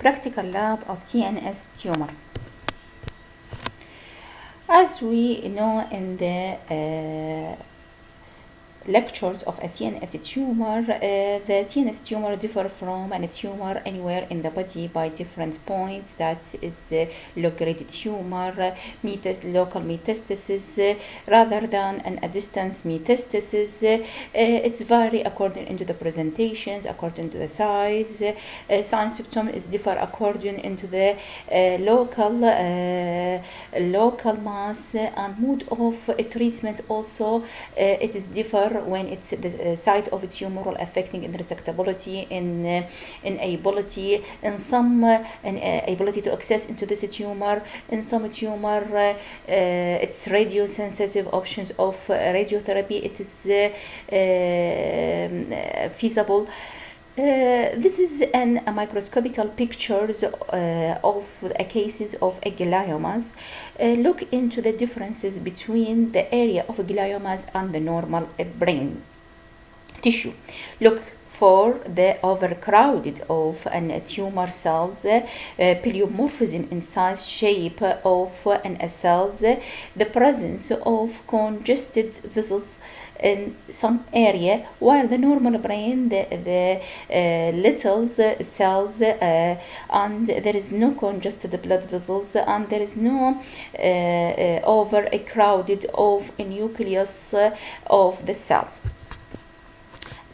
practical lab of CNS tumor. As we know in the lectures of a CNS tumor, the CNS tumor differ from a tumor anywhere in the body by different points. That is low-grade tumor, local metastasis, rather than a distant metastasis. It's vary according to the presentations, according to the size. Signs symptoms is differ according into the local mass and mode of treatment. Also, it is differ when it's the site of a tumor affecting resectability, in ability, in some ability to access into this tumor. In some tumor, it's radiosensitive options of radiotherapy. It is feasible. This is a microscopical pictures of cases of gliomas. Look into the differences between the area of gliomas and the normal brain tissue. Look for the overcrowded of tumor cells, polymorphism in size, shape of cells, the presence of congested vessels in some area, while the normal brain, the little cells, and there is no congested blood vessels, and there is no overcrowded of a nucleus of the cells.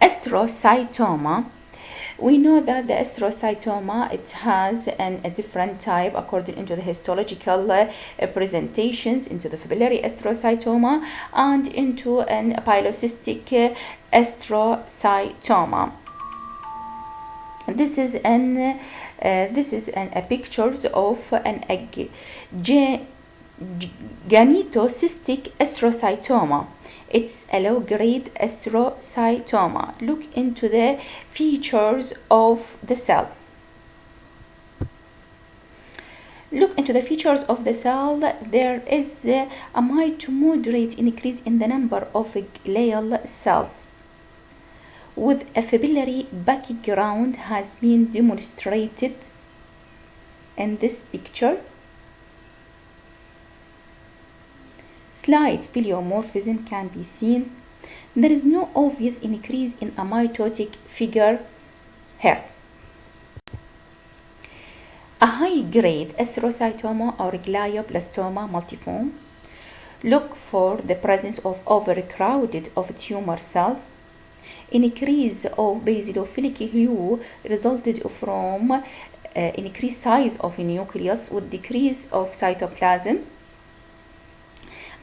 Astrocytoma. We know that the astrocytoma, it has a different type according to the histological presentations, into the fibrillary astrocytoma and into an polycystic astrocytoma. This is a pictures of an gametocystic astrocytoma. It's a low-grade astrocytoma. Look into the features of the cell. Look into the features of the cell. There is a mild to moderate increase in the number of glial cells, with a fibrillary background has been demonstrated in this picture. Slight polymorphism can be seen. There is no obvious increase in a mitotic figure here. A high-grade astrocytoma or glioblastoma multiforme. Look for the presence of overcrowded of tumor cells. Increase of basophilic hue resulted from increased size of a nucleus with decrease of cytoplasm.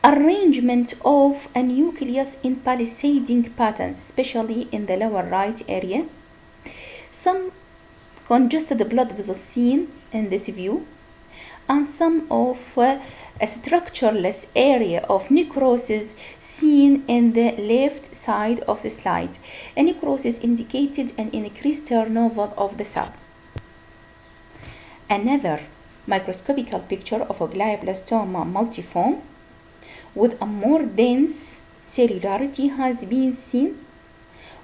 Arrangement of a nucleus in palisading pattern, especially in the lower right area. Some congested blood vessels seen in this view, and some of a structureless area of necrosis seen in the left side of the slide. A necrosis indicated an increased turnover of the cell. Another microscopical picture of a glioblastoma multiforme with a more dense cellularity has been seen,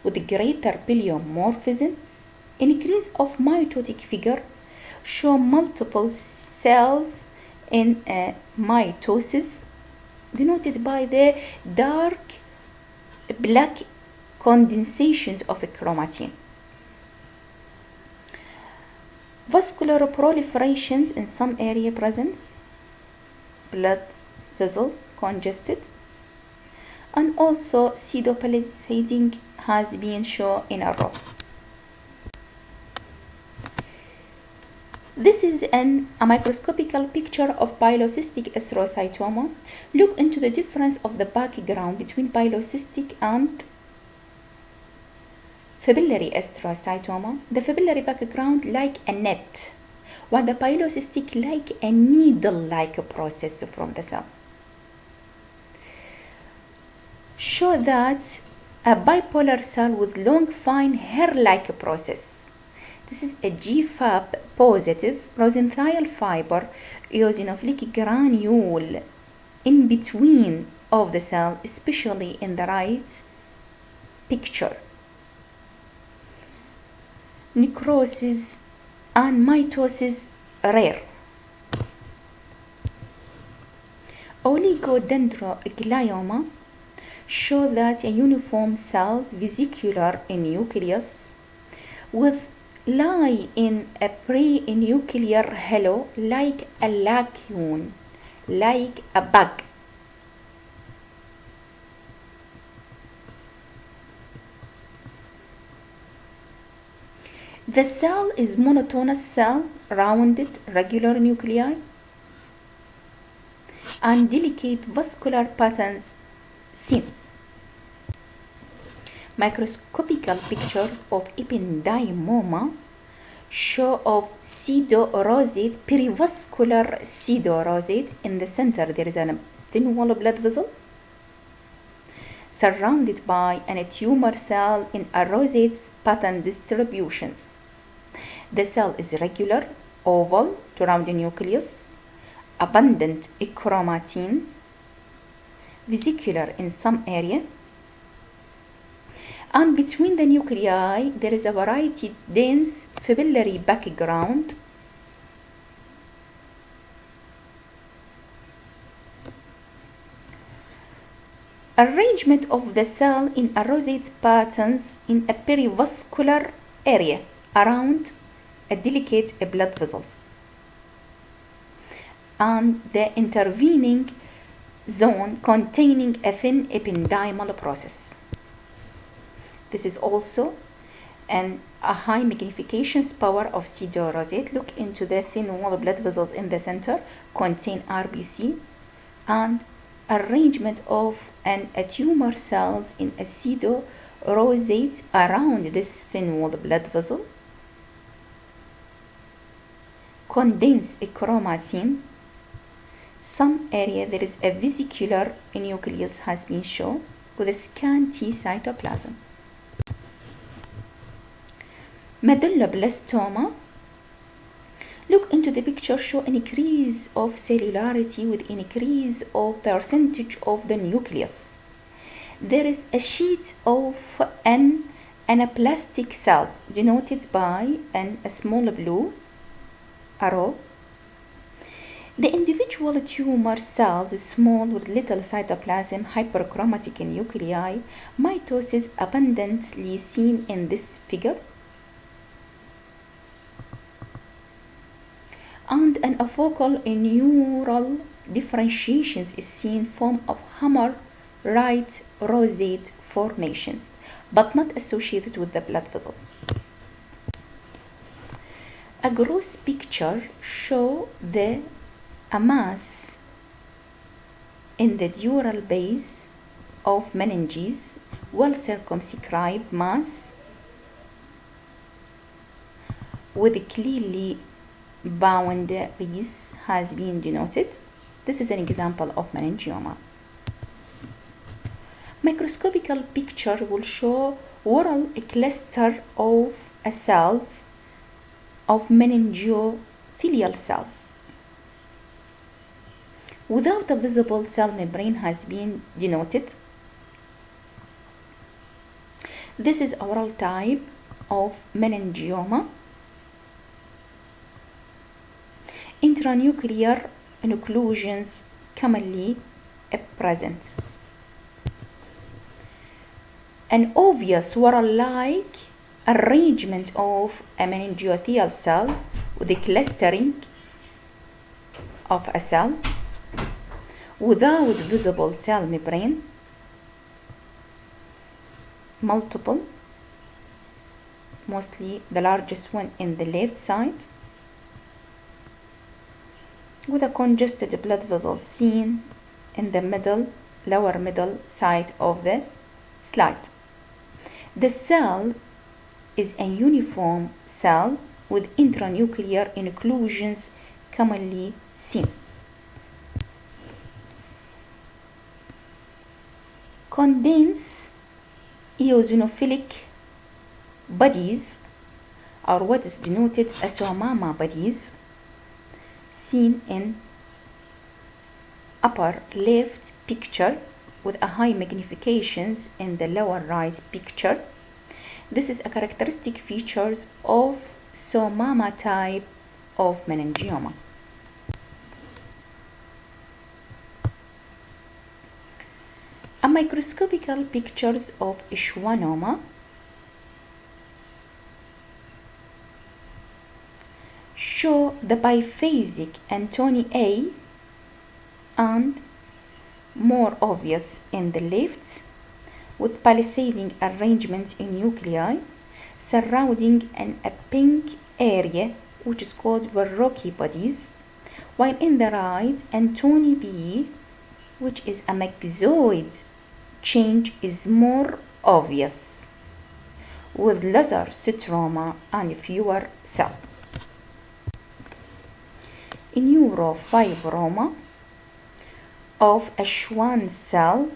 with greater polymorphism. Increase of mitotic figure show multiple cells in a mitosis, denoted by the dark black condensations of chromatin. Vascular proliferations in some area presence, blood vessels congested, and also pseudopalissading has been shown in a row. This is a microscopical picture of polycystic astrocytoma. Look into the difference of the background between polycystic and fibrillary astrocytoma. The fibrillary background like a net, while the polycystic like a needle-like process from the cell. Show that a bipolar cell with long fine hair-like process. This is a GFAP positive rosenthal fiber eosinophilic granule in between of the cell, especially in the right picture. Necrosis and mitosis rare. Oligodendroglioma show that a uniform cells vesicular nucleus with lie in a pre-nuclear halo like a lacune, like a bug. The cell is monotonous cell, rounded, regular nuclei, and delicate vascular patterns seen. Microscopical pictures of ependymoma show of pseudo-rosate, perivascular pseudo-rosate. In the center there is a thin wall of blood vessel surrounded by a tumor cell in a rosate pattern distributions. The cell is regular, oval to round nucleus, abundant chromatin, vesicular in some area, and between the nuclei there is a variety dense fibrillary background. Arrangement of the cell in a rosate patterns in a perivascular area around a delicate blood vessels, and the intervening zone containing a thin ependymal process. This is also a high magnification power of pseudo-rosate. Look into the thin wall blood vessels in the center contain RBC, and arrangement of a tumor cells in a pseudo-rosate around this thin wall blood vessel. Condense chromatin. Some area there is a vesicular nucleus has been shown with a scanty cytoplasm. Medulloblastoma. Look into the picture, show an increase of cellularity with increase of percentage of the nucleus. There is a sheet of anaplastic cells denoted by a small blue arrow. The individual tumor cells is small with little cytoplasm, hyperchromatic nuclei, mitosis abundantly seen in this figure. And an afocal neural differentiations is seen form of hammer right rosate formations, but not associated with the blood vessels. A gross picture show a mass in the dural base of meninges, well circumscribed mass with clearly boundaries has been denoted. This is an example of meningioma. Microscopical picture will show oral cluster of cells of meningothelial cells without a visible cell membrane has been denoted. This is oral type of meningioma. Intranuclear occlusions commonly present. An obvious whorl-like arrangement of a meningothelial cell with the clustering of a cell without visible cell membrane, multiple, mostly the largest one in the left side, with a congested blood vessel seen in the lower middle side of the slide. The cell is a uniform cell with intranuclear inclusions commonly seen. Condensed eosinophilic bodies are what is denoted as Swamama bodies, seen in upper left picture with a high magnifications in the lower right picture. This is a characteristic features of somama type of meningioma. A microscopical pictures of schwannoma show the biphasic Antony A and more obvious in the left, with palisading arrangement in nuclei surrounding a pink area which is called Verrocchi bodies, while in the right Antony B, which is a myxoid change, is more obvious with lesser stroma and fewer cells. Neurofibroma of a Schwann cell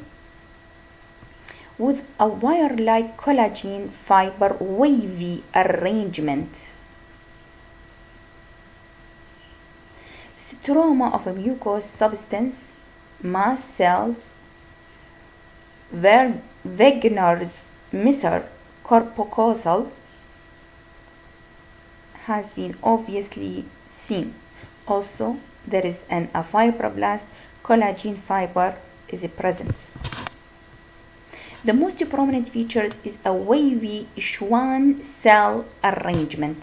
with a wire-like collagen fiber wavy arrangement. Stroma of a mucous substance, mast cells, Wegener's Messer corpuscle has been obviously seen. Also, there is a fibroblast collagen fiber is present. The most prominent features is a wavy Schwann cell arrangement.